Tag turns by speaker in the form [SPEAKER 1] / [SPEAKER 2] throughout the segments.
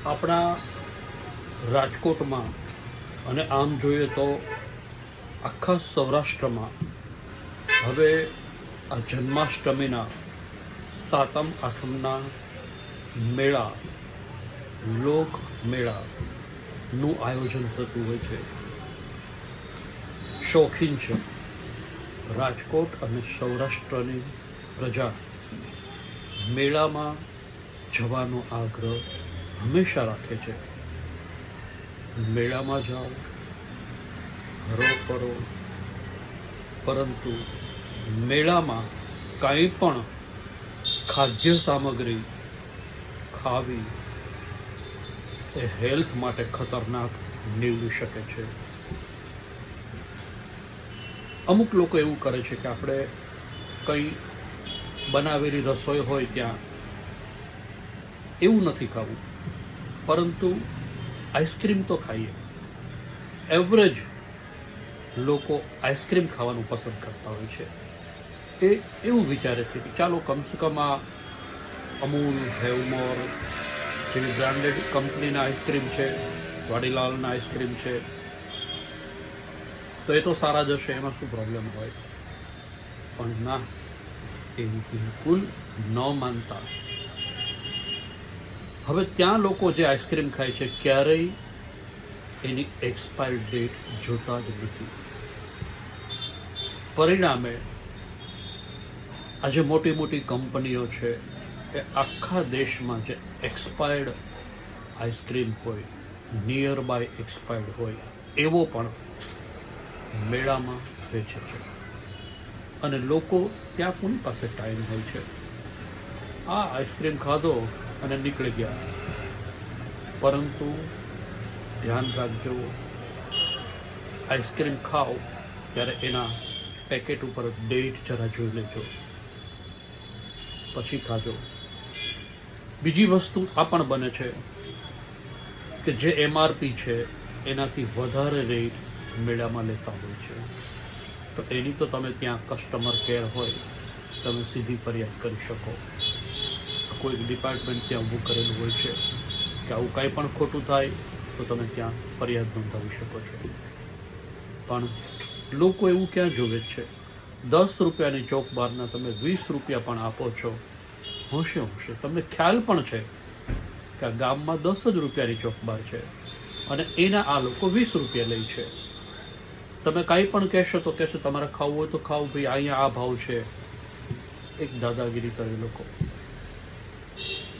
[SPEAKER 1] આપણા રાજકોટમાં અને આમ જોઈએ તો આખા સૌરાષ્ટ્રમાં હવે આ જન્માષ્ટમીના સાતમ આઠમના મેળા, લોક મેળાનું આયોજન થતું હોય છે. શોખીન છે રાજકોટ અને સૌરાષ્ટ્રની પ્રજા મેળામાં જવાનો આગ્રહ હંમેશા રાખે છે. મેળામાં જાઓ, હરો કરો, પરંતુ મેળામાં કંઈ પણ ખાદ્ય સામગ્રી ખાવી એ હેલ્થ માટે ખતરનાક નીવડી શકે છે. અમુક લોકો એવું કરે છે કે આપણે કંઈ બનાવેલી રસોઈ હોય ત્યાં એવું નથી ખાવું, પરંતુ આઈસ્ક્રીમ તો ખાઈએ. એવરેજ લોકો આઈસ્ક્રીમ ખાવાનું પસંદ કરતા હોય છે. એ એવું વિચારે છે કે ચાલો કમસે કમ આ અમૂલ, હેવમોર જેવી બ્રાન્ડેડ કંપનીના આઈસ્ક્રીમ છે, વાડીલાલના આઈસ્ક્રીમ છે, તો એ તો સારા જ હશે, એમાં શું પ્રોબ્લેમ હોય. પણ ના, એવું બિલકુલ ન માનતા. હવે ત્યાં લોકો જે આઈસ્ક્રીમ ખાય છે ક્યારેય એની એક્સપાયર ડેટ જોતા જ નથી. પરિણામે આજે મોટી મોટી કંપનીઓ છે એ આખા દેશમાં જે એક્સપાયર્ડ આઈસ્ક્રીમ હોય, નિયર બાય એક્સપાયર્ડ હોય એવો પણ મેળામાં વેચે છે. અને લોકો ત્યાં કોની પાસે ટાઈમ હોય છે? આ આઈસ્ક્રીમ ખાધો અને નીકળી ગયા. પરંતુ ધ્યાન રાખજો, આઈસ્ક્રીમ ખાઓ ત્યારે એના પેકેટ ઉપર ડેટ જરા જોઈ લેજો, પછી ખાજો. બીજી વસ્તુ આ પણ બને છે કે જે MRP છે એનાથી વધારે રેટ મેળામાં લેતા હોય છે. તો એની તો તમે ત્યાં કસ્ટમર કેર હોય, તમે સીધી ફરિયાદ કરી શકો. કોઈક ડિપાર્ટમેન્ટ ત્યાં ઊભું કરેલું હોય છે કે આવું કાંઈ પણ ખોટું થાય તો તમે ત્યાં ફરિયાદ નોંધાવી શકો છો. પણ લોકો એવું ક્યાં જોવે છે? 10 રૂપિયાની ચોક બારના તમે 20 રૂપિયા પણ આપો છો. હોશે તમને ખ્યાલ પણ છે કે આ ગામમાં 10 જ રૂપિયાની ચોક બાર છે અને એના આ લોકો 20 રૂપિયા લે છે. તમે કાંઈ પણ કહેશો તો કહેશો તમારે ખાવું હોય તો ખાવું ભાઈ, અહીંયા આ ભાવ છે. એક દાદાગીરી કરે લોકો,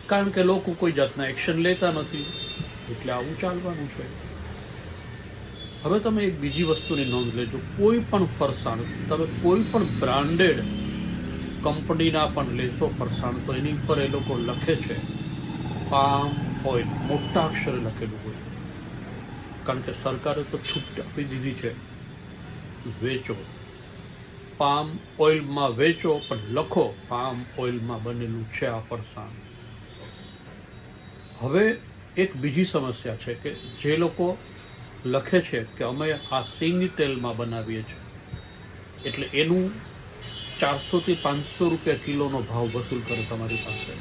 [SPEAKER 1] કારણ કે લોકો કોઈ જાતના એક્શન લેતા નથી, એટલે આવું ચાલવાનું છે. હવે તમે એક બીજી વસ્તુની નોંધ લેજો, કોઈ પણ ફરસાણ તમે કોઈ પણ બ્રાન્ડેડ કંપનીના પણ લેશો ફરસાણ, તો એની પર એ લોકો લખે છે પામ ઓઇલ, મોટા અક્ષરે લખેલું હોય. કારણ કે સરકારે તો છૂટ આપી દીધી છે, વેચો પામ ઓઇલમાં વેચો, પણ લખો પામ ઓઇલમાં બનેલું છે આ ફરસાણ. હવે એક બીજી સમસ્યા છે કે જે લોકો લખે છે કે અમે આ સિંગ તેલમાં બનાવીએ છીએ, એટલે એનું 400 થી 500 રૂપિયા કિલોનો ભાવ વસૂલ કરે તમારી પાસે.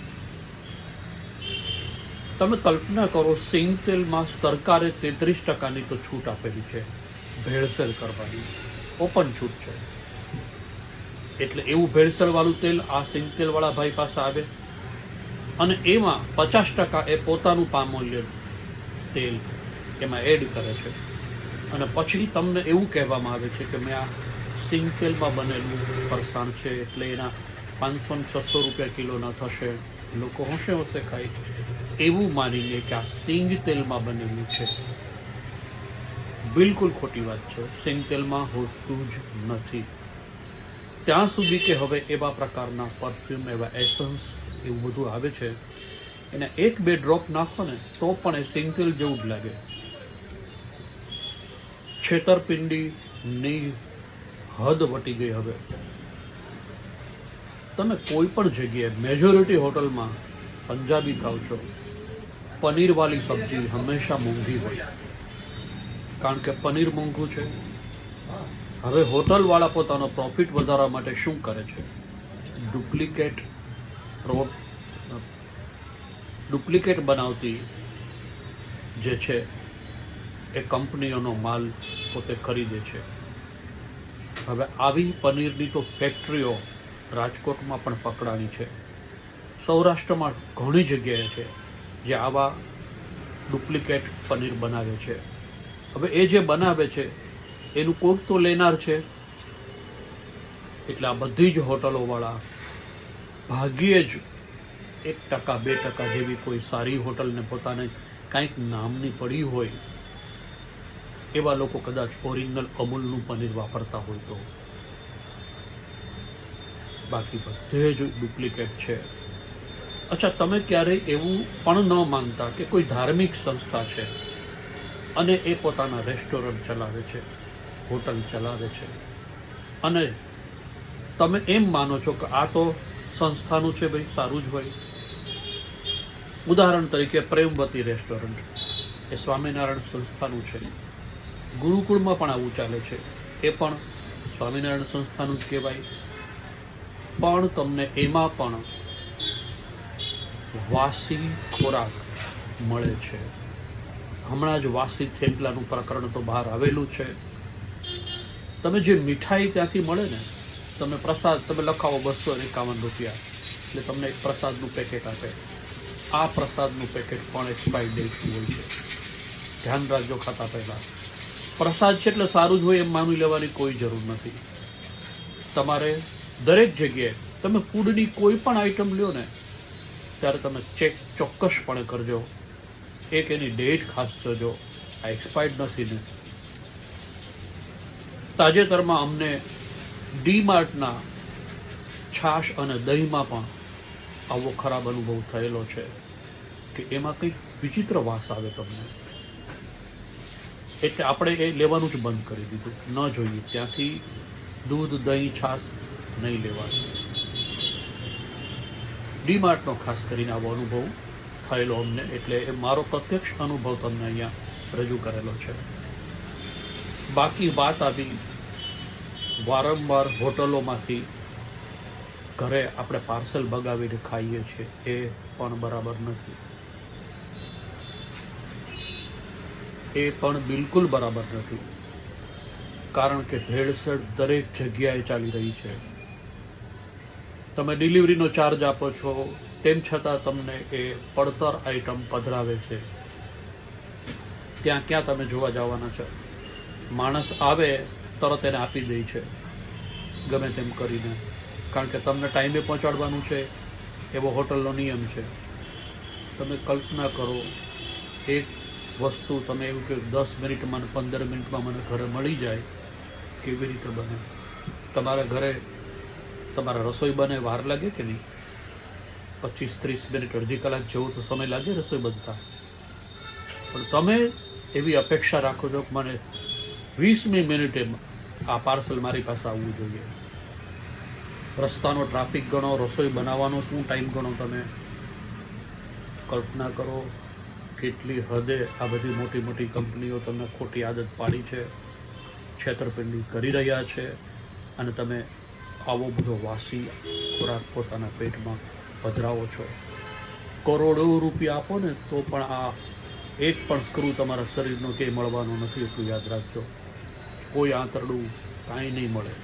[SPEAKER 1] તમે કલ્પના કરો, સિંગ તેલમાં સરકારે 33% તો છૂટ આપેલી છે ભેળસેળ કરવાની, ઓપન છૂટ છે. એટલે એવું ભેળસેળવાળું તેલ આ સિંગ તેલવાળા ભાઈ પાસે આવે અને એમાં 50% એ પોતાનું પામ ઓઇલ તેલ એમાં એડ કરે છે. અને પછી તમને એવું કહેવામાં આવે છે કે મેં આ સિંગ તેલમાં બનેલું ફરસાણ છે, એટલે એના 500-600 રૂપિયા કિલોના થશે. લોકો હોશે ખાય એવું માનીને કે આ સિંગ તેલમાં બનેલું છે. બિલકુલ ખોટી વાત છે. સિંગ તેલમાં હોતું જ નથી. ત્યાં સુધી કે હવે એવા પ્રકારના પરફ્યુમ, એવા એસન્સ, એવું બધું આવે છે, એને 1-2 ડ્રોપ નાખો ને તો પણ એ સિંગ તેલ જેવું જ લાગે. છેતરપિંડીની હદ વટી ગઈ. હવે તમે કોઈ પણ જગ્યાએ મેજોરિટી હોટલમાં પંજાબી ખાવ છો, પનીરવાળી સબ્જી હંમેશા મોંઘી હોય, કારણ કે પનીર મોંઘું છે. હવે હોટલવાળા પોતાનો પ્રોફિટ વધારવા માટે શું કરે છે? ડુપ્લિકેટ બનાવતી જે છે એ કંપનીઓનો માલ પોતે ખરીદે છે. હવે આવી પનીરની તો ફેક્ટરીઓ રાજકોટમાં પણ પકડાણી છે. સૌરાષ્ટ્રમાં ઘણી જગ્યાએ છે જે આવા ડુપ્લિકેટ પનીર બનાવે છે. હવે એ જે બનાવે છે એનું કોઈક તો લેનાર છે, એટલે આ બધી જ હોટલોવાળા ભાગ્યે જ 1% 2% જેવી કોઈ સારી હોટલને પોતાને કાંઈક નામની પડી હોય એવા લોકો કદાચ ઓરિજિનલ અમૂલનું પનીર વાપરતા હોય તો, બાકી બધે જ ડુપ્લિકેટ છે. અચ્છા, તમે ક્યારેય એવું પણ ન માનતા કે કોઈ ધાર્મિક સંસ્થા છે અને એ પોતાના રેસ્ટોરન્ટ ચલાવે છે, હોટલ ચલાવે છે, અને તમે એમ માનો છો કે આ તો સંસ્થાનું છે, ભાઈ સારું જ હોય. ઉદાહરણ તરીકે પ્રેમવતી રેસ્ટોરન્ટ એ સ્વામિનારાયણ સંસ્થાનું છે. ગુરુકુળમાં પણ આવું ચાલે છે, એ પણ સ્વામિનારાયણ સંસ્થાનું જ કહેવાય. પણ તમને એમાં પણ વાસી ખોરાક મળે છે. હમણાં જ વાસી થેપલાનું પ્રકરણ તો બહાર આવેલું છે. તમે જે મીઠાઈ ત્યાંથી મળે ને, તમે પ્રસાદ તમે લખાવો 251 રૂપિયા, એટલે તમને એક પ્રસાદનું પેકેટ આપે. આ પ્રસાદનું પેકેટ પણ એક્સપાયર ડેટ હોય છે. ધ્યાન રાખજો ખાતા પહેલાં. પ્રસાદ છે એટલે સારું જ હોય એમ માની લેવાની કોઈ જરૂર નથી. તમારે દરેક જગ્યાએ તમે ફૂડની કોઈ પણ આઈટમ લ્યો ને ત્યારે તમે ચેક ચોક્કસપણે કરજો. એક એની ડેટ ખાસ જોજો, આ એક્સપાયર્ડ નથી ને. તાજેતરમાં અમને ડીમાર્ટના છાશ અને દહીંમાં પણ આવો ખરાબ અનુભવ થયેલો છે કે એમાં કંઈક વિચિત્ર વાસ આવે તમને, એટલે આપણે એ લેવાનું જ બંધ કરી દીધું. ન જોઈએ ત્યાંથી દૂધ, દહીં, છાશ નહીં લેવાનું. ડીમાર્ટનો ખાસ કરીને આવો અનુભવ થયેલો અમને, એટલે એ મારો પ્રત્યક્ષ અનુભવ તમને અહીંયા રજૂ કરેલો છે. બાકી વાત આવી વારંવાર હોટલોમાંથી ઘરે આપણે પાર્સલ મગાવીને ખાઈએ છીએ, એ પણ બરાબર નથી. એ પણ બિલકુલ બરાબર નથી, કારણ કે ભેળસેળ દરેક જગ્યાએ ચાલી રહી છે. તમે ડિલિવરીનો ચાર્જ આપો છો, તેમ છતાં તમને એ પડતર આઈટમ પધરાવે છે. ત્યાં ક્યાં તમે જોવા જવાના છો? માણસ આવે તરત એને આપી દે છે ગમે તેમ કરીને, કારણ કે તમને ટાઈમે પહોંચાડવાનું છે એવો હોટલનો નિયમ છે. તમે કલ્પના કરો, એક વસ્તુ તમે એવું કે 10 મિનિટમાં 15 મિનિટમાં મને ઘરે મળી જાય, કેવી રીતે બને? તમારા ઘરે તમારા રસોઈ બને વાર લાગે કે નહીં? 25-30 મિનિટ, અડધી કલાક જેવો તો સમય લાગે રસોઈ બનતા. પણ તમે એવી અપેક્ષા રાખો છો કે મને 20મી મિનિટે આ પાર્સલ મારી પાસે આવવું જોઈએ. રસ્તાનો ટ્રાફિક ગણો, રસોઈ બનાવવાનો શું ટાઈમ ગણો. તમે કલ્પના કરો કેટલી હદે આ બધી મોટી મોટી કંપનીઓ તમને ખોટી આદત પાડી છે, છેતરપિંડી કરી રહ્યા છે, અને તમે આવો બધો વાસી ખોરાક પોતાના પેટમાં પધરાવો છો. કરોડો રૂપિયા આપો ને તો પણ આ એક પણ સ્ક્રૂ તમારા શરીરનો ક્યાંય મળવાનો નથી, એટલું યાદ રાખજો. કોઈ આંતરડું કાંઈ નહીં મળે.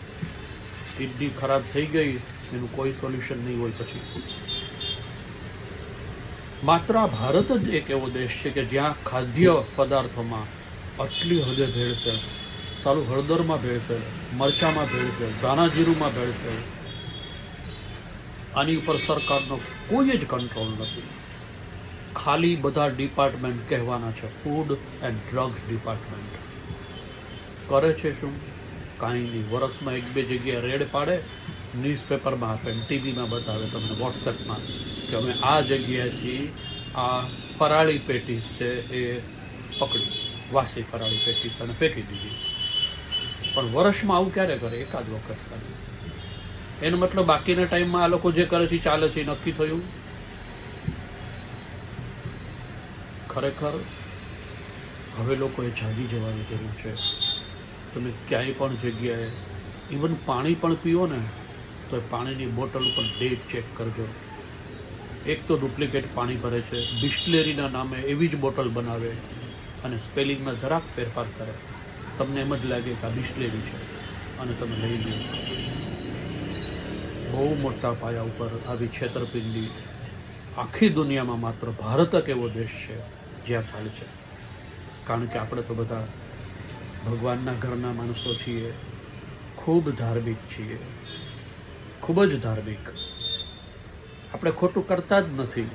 [SPEAKER 1] કિડની ખરાબ થઈ ગઈ, એનું કોઈ સોલ્યુશન નહીં હોય પછી. માત્ર આ ભારત જ એક એવો દેશ છે કે જ્યાં ખાદ્ય પદાર્થોમાં આટલી હદે ભેળસેળ. સારું, હળદરમાં ભેળસેળ, મરચામાં ભેળસેળ, ધાણા જીરુંમાં ભેળસેળ. આની ઉપર સરકારનો કોઈ જ કંટ્રોલ નથી. ખાલી બધા ડિપાર્ટમેન્ટ કહેવાના છે, ફૂડ એન્ડ ડ્રગ્સ ડિપાર્ટમેન્ટ. કરે છે શું? કાંઈ નહીં. વર્ષમાં 1-2 જગ્યાએ રેડ પાડે, ન્યૂઝપેપરમાં આપે, ટીવીમાં બતાવે તમને, વોટ્સએપમાં, કે અમે આ જગ્યાએથી આ ફરાળી પેટીસ છે એ પકડી, વાસી ફરાળી પેટીસ, અને ફેંકી દીધી. પણ વર્ષમાં આવું ક્યારે કરે? એકાદ વખત ખાલી. એનો મતલબ બાકીના ટાઈમમાં આ લોકો જે કરે છે ચાલે છે, નક્કી થયું. ખરેખર હવે લોકોએ જાગી જવાની જરૂર છે. તમે ક્યાંય પણ જગ્યાએ ઇવન પાણી પણ પીવો ને તો પાણીની બોટલ ઉપર ડેટ ચેક કરજો. એક તો ડુપ્લિકેટ પાણી ભરે છે, બિસ્લેરીના નામે એવી જ બોટલ બનાવે અને સ્પેલિંગમાં જરાક ફેરફાર કરે, તમને એમ જ લાગે કે આ બિસ્લેરી છે અને તમે લઈ લો. બહુ મોટા પાયા ઉપર આવી છેતરપિંડી આખી દુનિયામાં માત્ર ભારત જ એવો દેશ છે જ્યાં ચાલે છે. કારણ કે આપણે તો બધા ભગવાનના ઘરના માણસો છીએ, ખૂબ ધાર્મિક છીએ, ખૂબ જ ધાર્મિક. આપણે ખોટું કરતા જ નથી.